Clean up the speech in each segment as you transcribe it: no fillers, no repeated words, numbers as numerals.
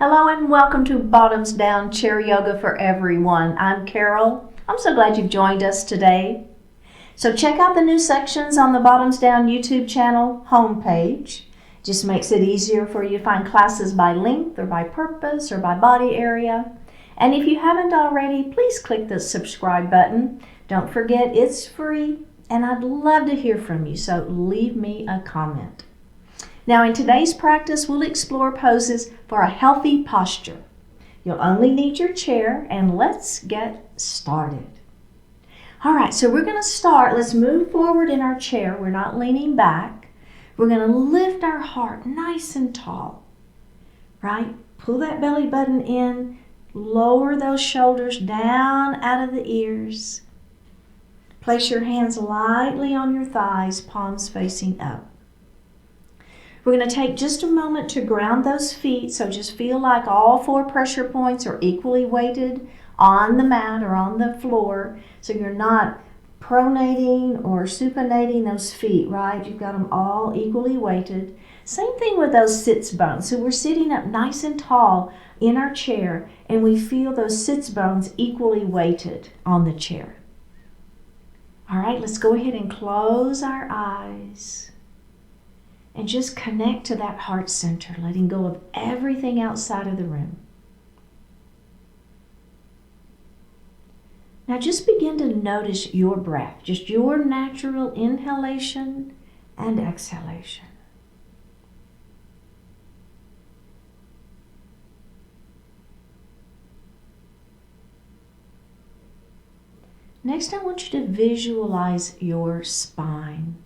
Hello and welcome to Bottoms Down Chair Yoga for Everyone. I'm Carol. I'm so glad you've joined us today. So check out the new sections on the Bottoms Down YouTube channel homepage. Just makes it easier for you to find classes by length or by purpose or by body area. And if you haven't already, please click the subscribe button. Don't forget it's free and I'd love to hear from you, so leave me a comment. Now in today's practice, we'll explore poses for a healthy posture. You'll only need your chair, and let's get started. All right, so we're going to start. Let's move forward in our chair. We're not leaning back. We're going to lift our heart nice and tall, right? Pull that belly button in, lower those shoulders down out of the ears. Place your hands lightly on your thighs, palms facing up. We're going to take just a moment to ground those feet, so just feel like all 4 pressure points are equally weighted on the mat or on the floor, so you're not pronating or supinating those feet, right? You've got them all equally weighted. Same thing with those sits bones. So we're sitting up nice and tall in our chair, and we feel those sits bones equally weighted on the chair. All right, let's go ahead and close our eyes. And just connect to that heart center, letting go of everything outside of the room. Now just begin to notice your breath, just your natural inhalation and exhalation. Next, I want you to visualize your spine.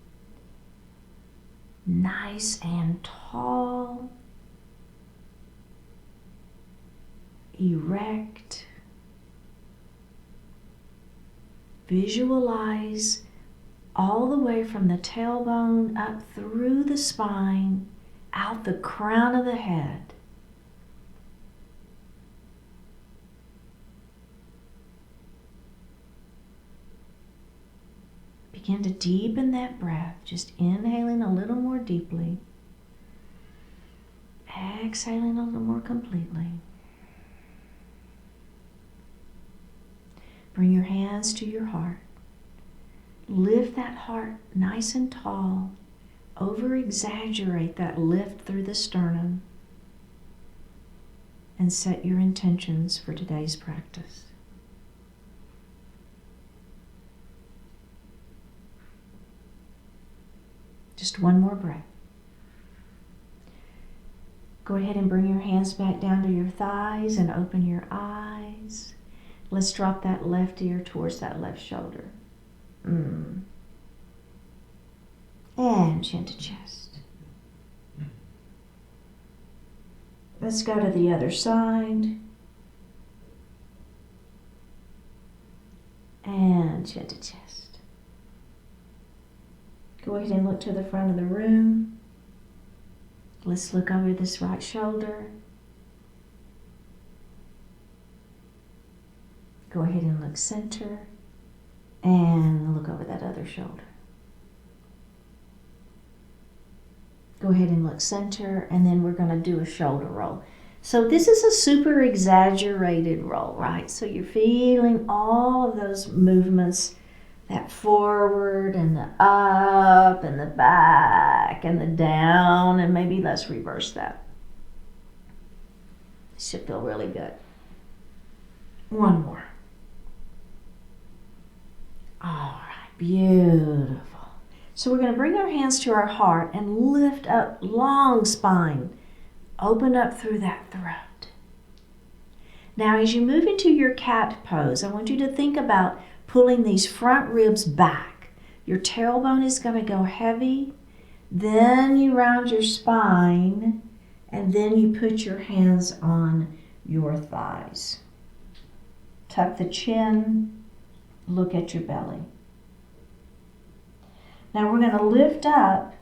Nice and tall, erect. Visualize all the way from the tailbone up through the spine, out the crown of the head. Begin to deepen that breath, just inhaling a little more deeply, exhaling a little more completely. Bring your hands to your heart. Lift that heart nice and tall. Over-exaggerate that lift through the sternum. And set your intentions for today's practice. Just one more breath. Go ahead and bring your hands back down to your thighs and open your eyes. Let's drop that left ear towards that left shoulder. And chin to chest. Let's go to the other side. And chin to chest. Go ahead and look to the front of the room. Let's look over this right shoulder. Go ahead and look center. And look over that other shoulder. Go ahead and look center, and then we're going to do a shoulder roll. So this is a super exaggerated roll, right? So you're feeling all of those movements, that forward and the up and the back and the down, and maybe let's reverse that. It should feel really good. One more. All right, beautiful. So we're going to bring our hands to our heart and lift up long spine. Open up through that throat. Now as you move into your cat pose, I want you to think about pulling these front ribs back. Your tailbone is going to go heavy. Then you round your spine, and then you put your hands on your thighs. Tuck the chin. Look at your belly. Now we're going to lift up,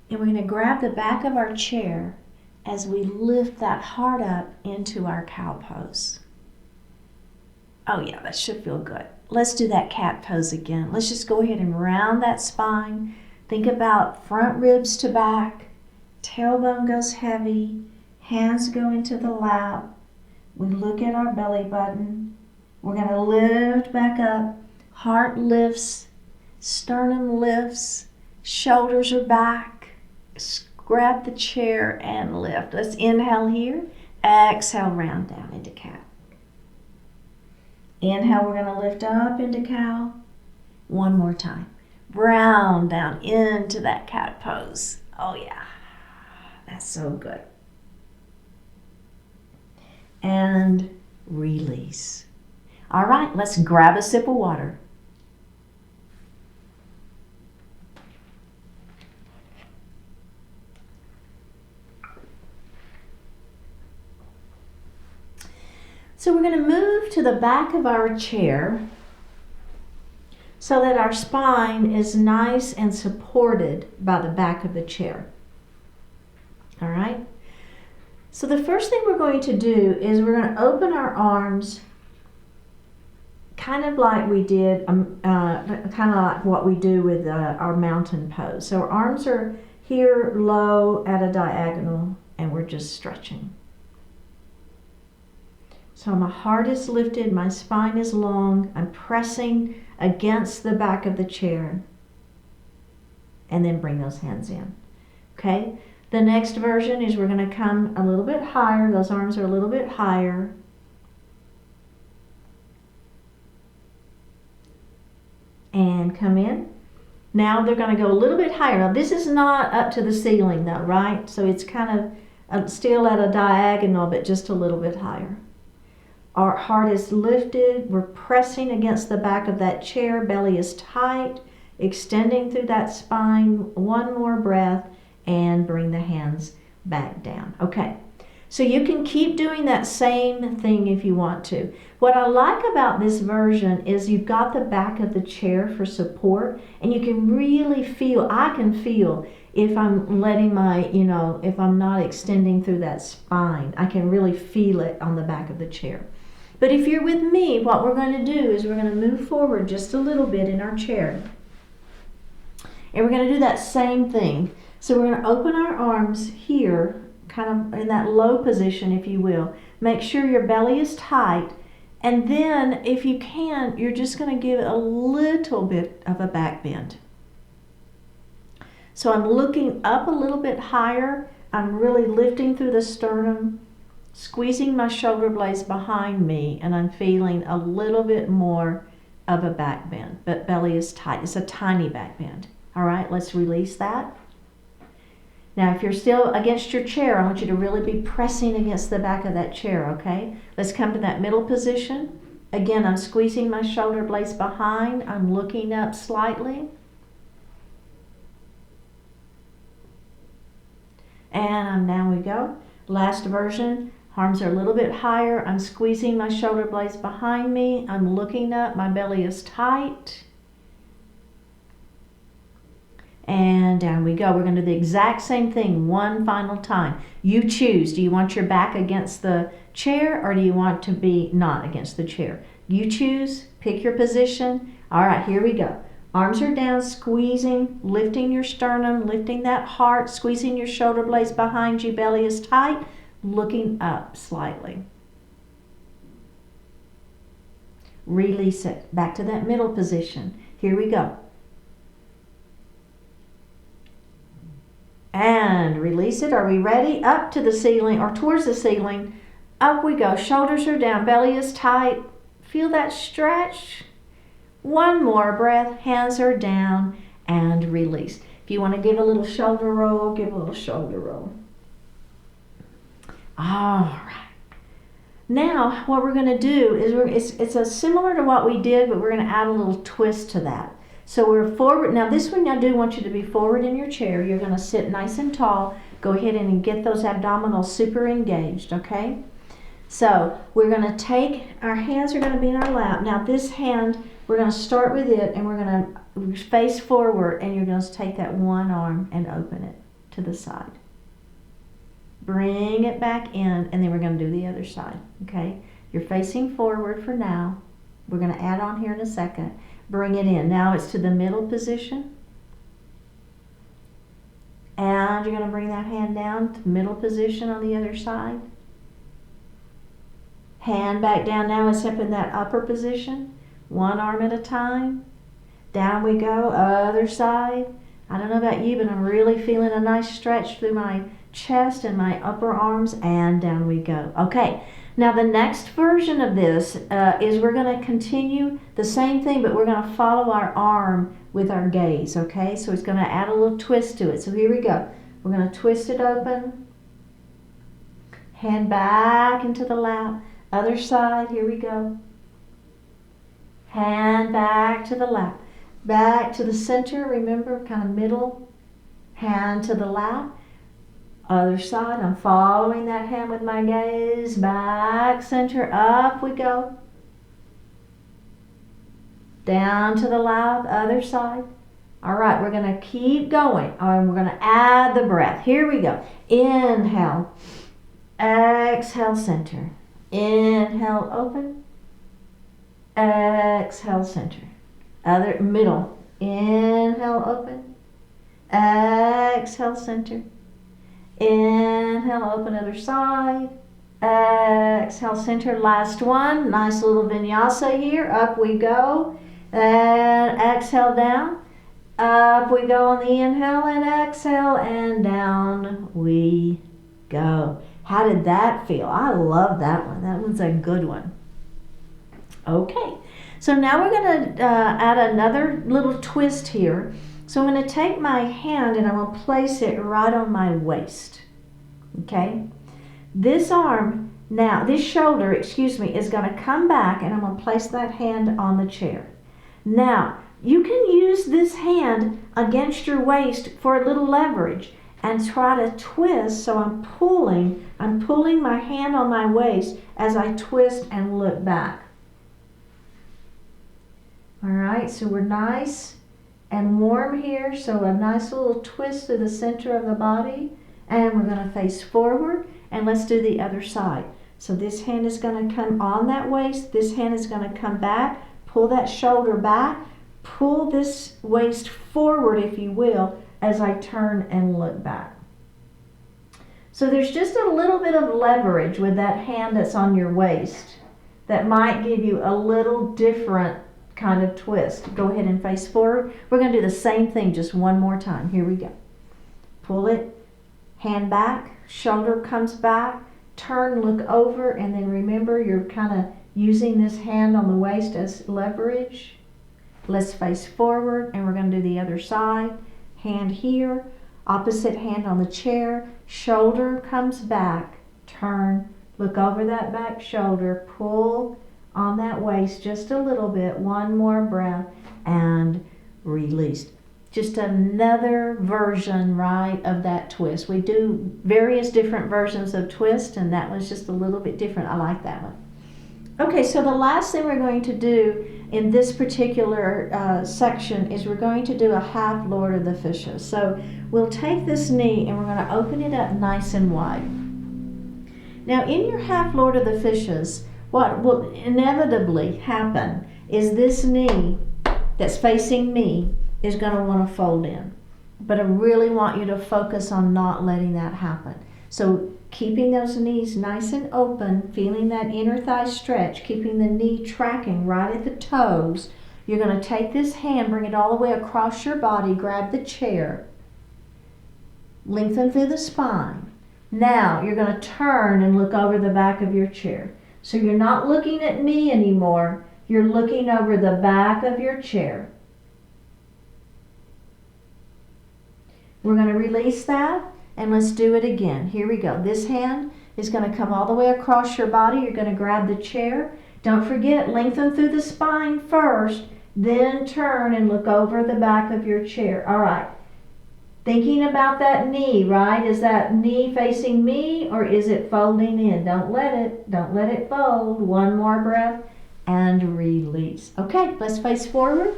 and we're going to grab the back of our chair as we lift that heart up into our cow pose. Oh yeah, that should feel good. Let's do that cat pose again. Let's just go ahead and round that spine. Think about front ribs to back, tailbone goes heavy, Hands go into the lap. We look at our belly button. We're going to lift back up. Heart lifts. Sternum lifts. Shoulders are back. Grab the chair and lift. Let's inhale here. Exhale, round down into cat. Inhale, we're going to lift up into cow. One more time. Round down into that cat pose. Oh yeah, that's so good. And release. All right, let's grab a sip of water. So we're going to move to the back of our chair so that our spine is nice and supported by the back of the chair. All right? So the first thing we're going to do is we're going to open our arms kind of like we did, kind of like what we do with our mountain pose. So our arms are here low at a diagonal and we're just stretching. So my heart is lifted, my spine is long, I'm pressing against the back of the chair. And then bring those hands in. Okay? The next version is we're going to come a little bit higher. Those arms are a little bit higher. And come in. Now they're going to go a little bit higher. Now this is not up to the ceiling though, right? So it's kind of still at a diagonal, but just a little bit higher. Our heart is lifted. We're pressing against the back of that chair. Belly is tight, extending through that spine. One more breath and bring the hands back down. Okay, so you can keep doing that same thing if you want to. What I like about this version is you've got the back of the chair for support, and you can really feel, I can feel if I'm letting my, if I'm not extending through that spine, I can really feel it on the back of the chair. But if you're with me, what we're going to do is we're going to move forward just a little bit in our chair. And we're going to do that same thing. So we're going to open our arms here, kind of in that low position, if you will. Make sure your belly is tight. And then, if you can, you're just going to give it a little bit of a back bend. So I'm looking up a little bit higher. I'm really lifting through the sternum, squeezing my shoulder blades behind me, and I'm feeling a little bit more of a back bend, but belly is tight. It's a tiny back bend. All right, let's release that. Now, if you're still against your chair, I want you to really be pressing against the back of that chair, okay? Let's come to that middle position. Again, I'm squeezing my shoulder blades behind. I'm looking up slightly. And down we go. Last version. Arms are a little bit higher. I'm squeezing my shoulder blades behind me. I'm looking up. My belly is tight. And down we go. We're going to do the exact same thing one final time. You choose. Do you want your back against the chair or do you want to be not against the chair? You choose. Pick your position. All right, here we go. Arms are down, squeezing, lifting your sternum, lifting that heart, squeezing your shoulder blades behind you. Belly is tight. Looking up slightly. Release it. Back to that middle position. Here we go. And release it. Are we ready? Up to the ceiling or towards the ceiling. Up we go. Shoulders are down. Belly is tight. Feel that stretch. One more breath. Hands are down and release. If you want to give a little shoulder roll, give a little shoulder roll. All right. Now, what we're going to do is it's similar to what we did, but we're going to add a little twist to that. So we're forward. Now, this one I do want you to be forward in your chair. You're going to sit nice and tall. Go ahead and get those abdominals super engaged, okay? So we're going to take, our hands are going to be in our lap. Now, this hand, we're going to start with it, and we're going to face forward, and you're going to take that one arm and open it to the side. Bring it back in, and then we're going to do the other side, okay? You're facing forward for now. We're going to add on here in a second. Bring it in. Now it's to the middle position. And you're going to bring that hand down to middle position on the other side. Hand back down now and step in that upper position. One arm at a time. Down we go, other side. I don't know about you, but I'm really feeling a nice stretch through my chest and my upper arms, and down we go. Okay, now the next version of this is we're going to continue the same thing, but we're going to follow our arm with our gaze, okay? So it's going to add a little twist to it. So here we go. We're going to twist it open. Hand back into the lap. Other side, here we go. Hand back to the lap. Back to the center, remember, kind of middle. Hand to the lap. Other side, I'm following that hand with my gaze. Back, center, up we go. Down to the lap, other side. All right, we're going to keep going. And we're going to add the breath. Here we go. Inhale. Exhale, center. Inhale, open. Exhale, center. Other, middle. Inhale, open. Exhale, center. Inhale, open, other side. Exhale, center. Last one. Nice little vinyasa here. Up we go. And exhale, down. Up we go on the inhale and exhale, and down we go. How did that feel? I love that one. That one's a good one. Okay, so now we're going to add another little twist here. So I'm going to take my hand and I'm going to place it right on my waist. Okay, this arm, now this shoulder, excuse me, is going to come back, and I'm going to place that hand on the chair. Now, you can use this hand against your waist for a little leverage and try to twist. So I'm pulling my hand on my waist as I twist and look back. All right, so we're nice and warm here. So a nice little twist to the center of the body, and we're going to face forward, and let's do the other side. So this hand is going to come on that waist. This hand is going to come back, pull that shoulder back. Pull this waist forward, if you will, as I turn and look back. So there's just a little bit of leverage with that hand that's on your waist that might give you a little different kind of twist. Go ahead and face forward. We're going to do the same thing just one more time. Here we go. Pull it, hand back, shoulder comes back, turn, look over, and then remember you're kind of using this hand on the waist as leverage. Let's face forward, and we're going to do the other side. Hand here, opposite hand on the chair, shoulder comes back, turn, look over that back shoulder, pull on that waist just a little bit, one more breath, and release. Just another version, right, of that twist. We do various different versions of twist, and that was just a little bit different. I like that one. Okay, so the last thing we're going to do in this particular section is we're going to do a half Lord of the Fishes. So we'll take this knee and we're going to open it up nice and wide. Now in your half Lord of the Fishes, what will inevitably happen is this knee that's facing me is going to want to fold in. But I really want you to focus on not letting that happen. So keeping those knees nice and open, feeling that inner thigh stretch, keeping the knee tracking right at the toes. You're going to take this hand, bring it all the way across your body, grab the chair, lengthen through the spine. Now you're going to turn and look over the back of your chair. So you're not looking at me anymore, you're looking over the back of your chair. We're going to release that. And let's do it again. Here we go. This hand is going to come all the way across your body. You're going to grab the chair. Don't forget, lengthen through the spine first, then turn and look over the back of your chair. All right. Thinking about that knee, right? Is that knee facing me, or is it folding in? Don't let it fold. One more breath and release. Okay, let's face forward.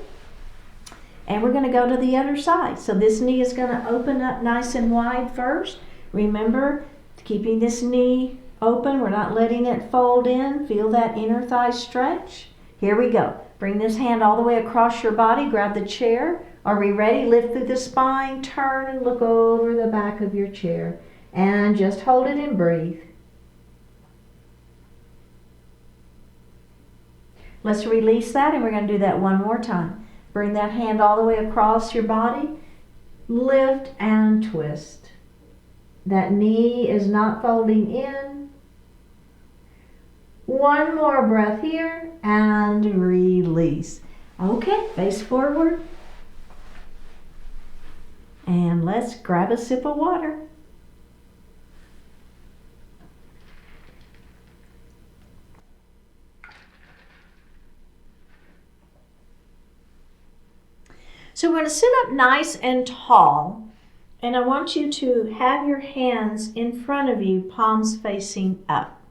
And we're going to go to the other side. So this knee is going to open up nice and wide first. Remember, keeping this knee open. We're not letting it fold in. Feel that inner thigh stretch. Here we go. Bring this hand all the way across your body. Grab the chair Are we ready? Lift through the spine, turn and look over the back of your chair. And just hold it and breathe. Let's release that, and we're going to do that one more time. Bring that hand all the way across your body. Lift and twist. That knee is not folding in. One more breath here and release. Okay, face forward. And let's grab a sip of water. So we're going to sit up nice and tall, and I want you to have your hands in front of you, palms facing up.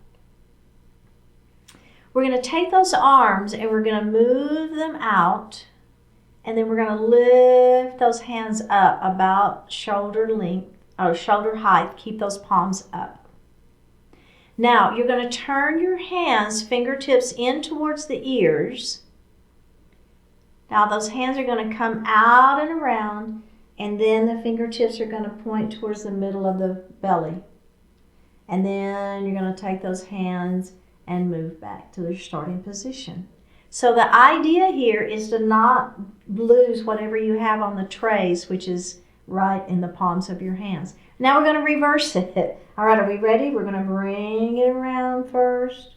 We're going to take those arms and we're going to move them out, and then we're going to lift those hands up about shoulder length or shoulder height. Keep those palms up. Now you're going to turn your hands, fingertips in towards the ears. Now those hands are going to come out and around, and then the fingertips are going to point towards the middle of the belly. And then you're going to take those hands and move back to their starting position. So the idea here is to not lose whatever you have on the trays, which is right in the palms of your hands. Now we're going to reverse it. All right, are we ready? We're going to bring it around first.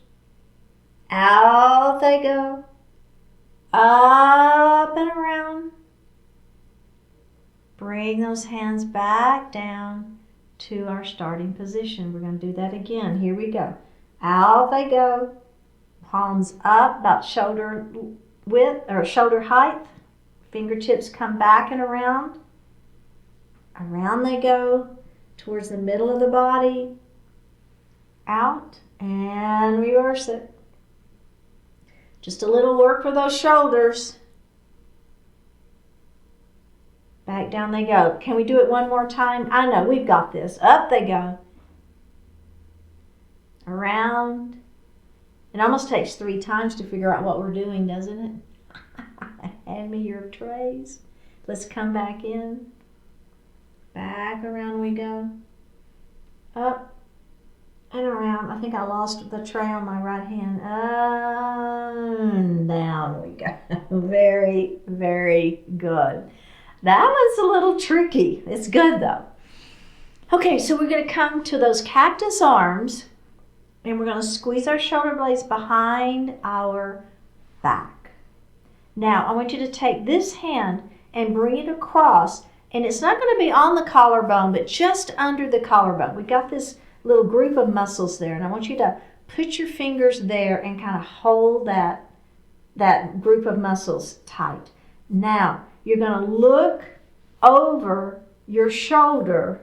Out they go. Up and around. Bring those hands back down to our starting position. We're going to do that again. Here we go. Out they go. Palms up about shoulder width or shoulder height. Fingertips come back and around. Around they go towards the middle of the body. Out and reverse it. Just a little work for those shoulders. Back down they go. Can we do it one more time? I know, we've got this. Up they go. Around. It almost takes 3 times to figure out what we're doing, doesn't it? Hand me your trays. Let's come back in. Back around we go. Up and around. I think I lost the tray on my right hand. And down we go. Very, very good. That one's a little tricky. It's good though. Okay, so we're going to come to those cactus arms, and we're going to squeeze our shoulder blades behind our back. Now, I want you to take this hand and bring it across, and it's not going to be on the collarbone, but just under the collarbone. We got this little group of muscles there, and I want you to put your fingers there and kind of hold that group of muscles tight. Now, you're going to look over your shoulder.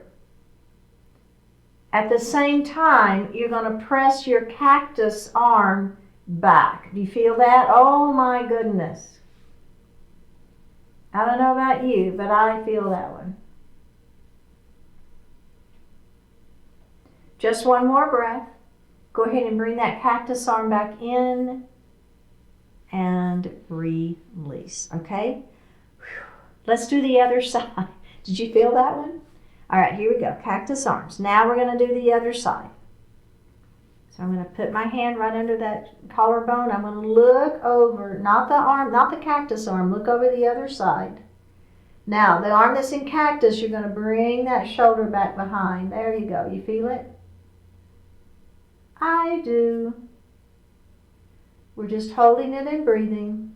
At the same time, you're going to press your cactus arm back. Do you feel that? Oh my goodness. I don't know about you, but I feel that one. Just one more breath. Go ahead and bring that cactus arm back in and release, okay? Let's do the other side. Did you feel that one? All right, here we go. Cactus arms. Now we're going to do the other side. So I'm going to put my hand right under that collarbone. I'm going to look over, not the arm, not the cactus arm. Look over the other side. Now, the arm that's in cactus, you're going to bring that shoulder back behind. There you go. You feel it? I do. We're just holding it and breathing.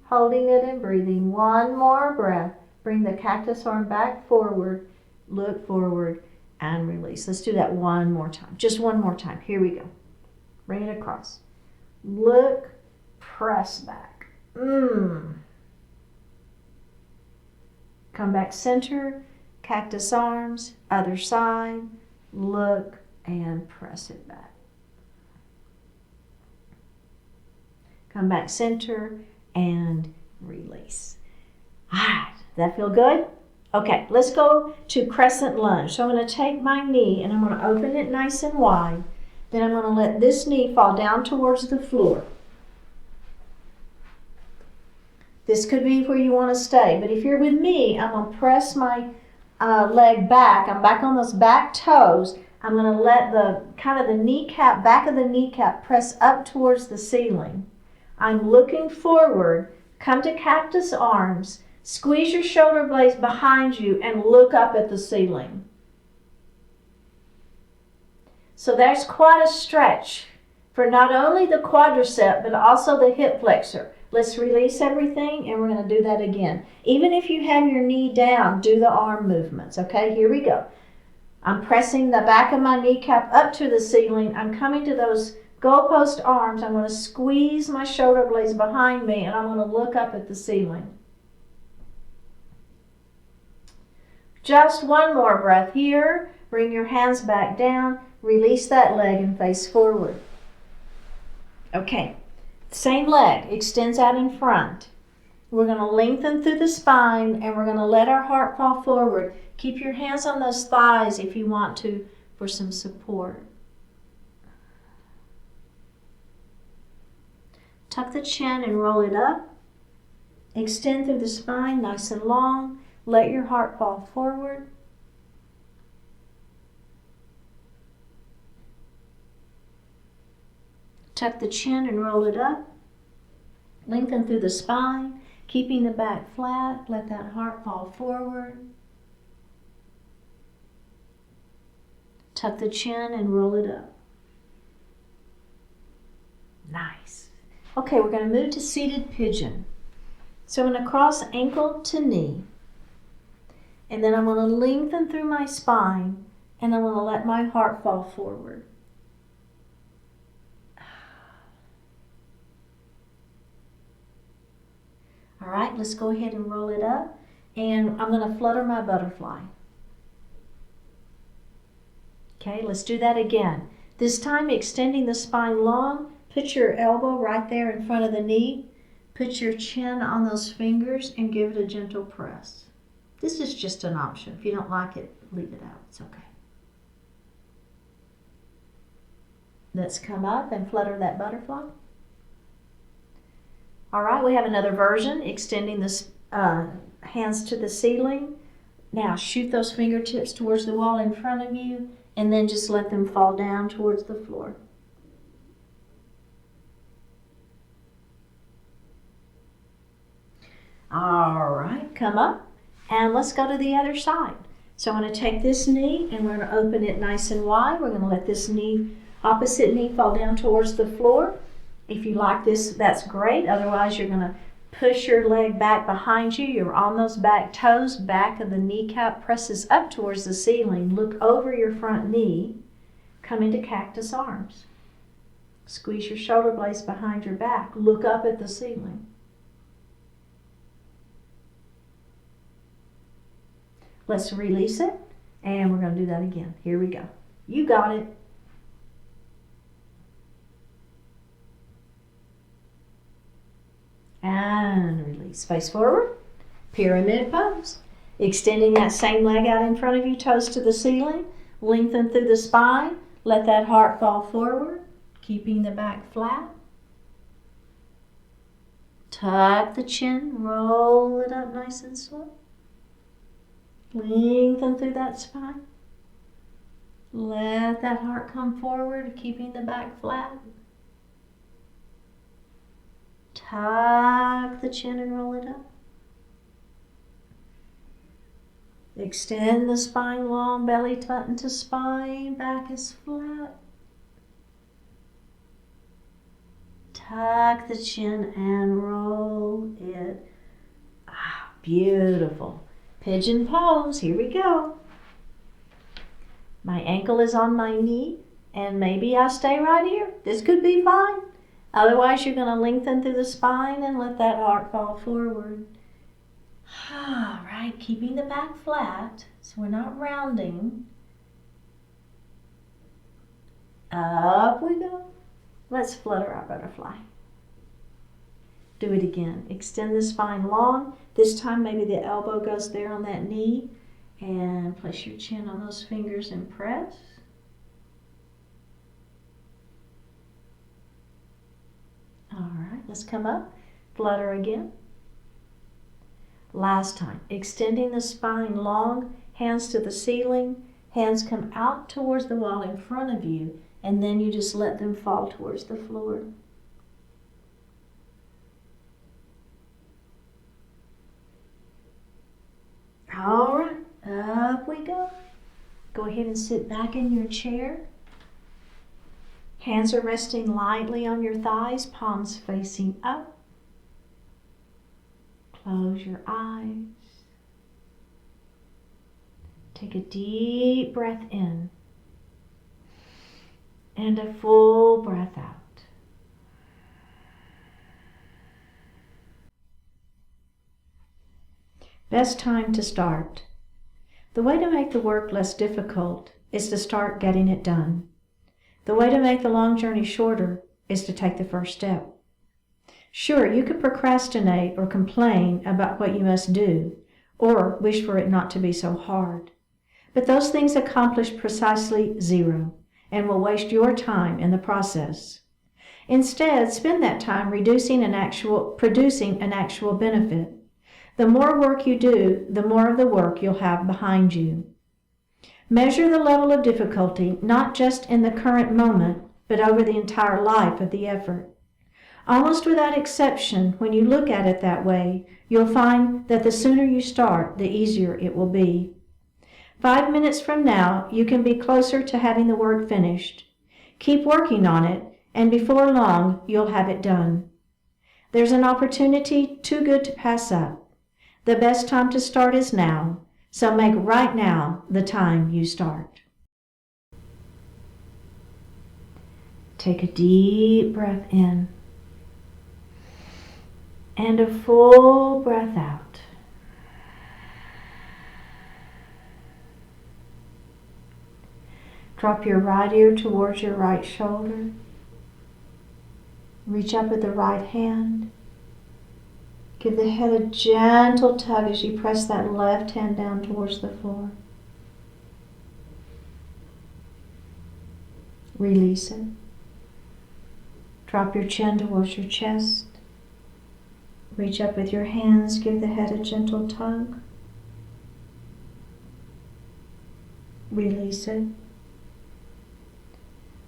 Holding it and breathing. One more breath. Bring the cactus arm back forward. Look forward and release. Let's do that one more time. Just one more time. Here we go. Bring it across. Look, press back. Come back center. Cactus arms. Other side. Look and press it back. Come back center and release. All right. Does that feel good? Okay, let's go to crescent lunge. So I'm going to take my knee and I'm going to open it nice and wide. Then I'm going to let this knee fall down towards the floor. This could be where you want to stay. But if you're with me, I'm going to press my leg back. I'm back on those back toes. I'm going to let the kind of the kneecap, back of the kneecap press up towards the ceiling. I'm looking forward. Come to cactus arms. Squeeze your shoulder blades behind you and look up at the ceiling. So there's quite a stretch for not only the quadricep but also the hip flexor. Let's release everything and we're going to do that again. Even if you have your knee down, do the arm movements. Okay, here we go. I'm pressing the back of my kneecap up to the ceiling. I'm coming to those goalpost arms. I'm going to squeeze my shoulder blades behind me and I'm going to look up at the ceiling. Just one more breath here. Bring your hands back down. Release that leg and face forward. Okay, same leg extends out in front. We're going to lengthen through the spine and we're going to let our heart fall forward. Keep your hands on those thighs if you want to for some support. Tuck the chin and roll it up. Extend through the spine nice and long. Let your heart fall forward. Tuck the chin and roll it up. Lengthen through the spine, keeping the back flat. Let that heart fall forward. Tuck the chin and roll it up. Nice. Okay, we're going to move to seated pigeon. So I'm going to cross ankle to knee. And then I'm going to lengthen through my spine and I'm going to let my heart fall forward. All right, let's go ahead and roll it up. And I'm going to flutter my butterfly. Okay, let's do that again. This time extending the spine long. Put your elbow right there in front of the knee. Put your chin on those fingers and give it a gentle press. This is just an option. If you don't like it, leave it out. It's okay. Let's come up and flutter that butterfly. All right, we have another version, extending the hands to the ceiling. Now shoot those fingertips towards the wall in front of you and then just let them fall down towards the floor. All right, come up and let's go to the other side. So I'm going to take this knee and we're going to open it nice and wide. We're going to let this knee, opposite knee, fall down towards the floor. If you like this, that's great. Otherwise, you're going to push your leg back behind you. You're on those back toes. Back of the kneecap presses up towards the ceiling. Look over your front knee. Come into cactus arms. Squeeze your shoulder blades behind your back. Look up at the ceiling. Let's release it. And we're going to do that again. Here we go. You got it. And release. Face forward. Pyramid pose. Extending that same leg out in front of you, toes to the ceiling. Lengthen through the spine. Let that heart fall forward, keeping the back flat. Tuck the chin. Roll it up nice and slow. Lengthen through that spine. Let that heart come forward, keeping the back flat. Tuck the chin and roll it up. Extend the spine long, belly button to spine, back is flat. Tuck the chin and roll it. Ah, beautiful. Pigeon pose, here we go. My ankle is on my knee, and maybe I stay right here. This could be fine. Otherwise, you're going to lengthen through the spine and let that heart fall forward. All right, keeping the back flat, so we're not rounding. Up we go. Let's flutter our butterfly. Do it again. Extend the spine long. This time, maybe the elbow goes there on that knee. And place your chin on those fingers and press. All right, let's come up. Flutter again. Last time. Extending the spine long, hands to the ceiling, hands come out towards the wall in front of you, and then you just let them fall towards the floor. All right, up we go. Go ahead and sit back in your chair. Hands are resting lightly on your thighs, palms facing up. Close your eyes. Take a deep breath in and a full breath out. Best time to start. The way to make the work less difficult is to start getting it done. The way to make the long journey shorter is to take the first step. Sure, you could procrastinate or complain about what you must do, or wish for it not to be so hard. But those things accomplish precisely zero and will waste your time in the process. Instead, spend that time producing an actual benefit. The more work you do, the more of the work you'll have behind you. Measure the level of difficulty not just in the current moment, but over the entire life of the effort. Almost without exception, when you look at it that way, you'll find that the sooner you start, the easier it will be. 5 minutes from now, you can be closer to having the work finished. Keep working on it, and before long, you'll have it done. There's an opportunity too good to pass up. The best time to start is now, so make right now the time you start. Take a deep breath in and a full breath out. Drop your right ear towards your right shoulder. Reach up with the right hand. Give the head a gentle tug as you press that left hand down towards the floor. Release it. Drop your chin towards your chest. Reach up with your hands. Give the head a gentle tug. Release it.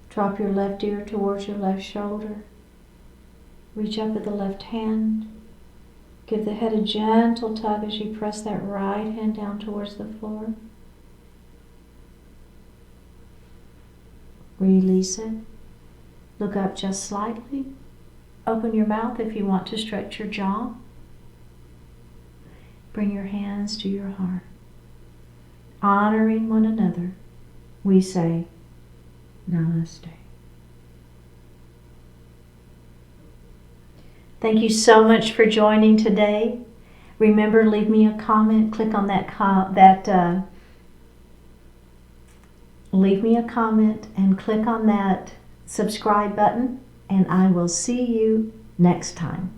Drop your left ear towards your left shoulder. Reach up with the left hand. Give the head a gentle tug as you press that right hand down towards the floor. Release it. Look up just slightly. Open your mouth if you want to stretch your jaw. Bring your hands to your heart. Honoring one another, we say, Namaste. Thank you so much for joining today. Remember, leave me a comment. Click on leave me a comment and click on that subscribe button, and I will see you next time.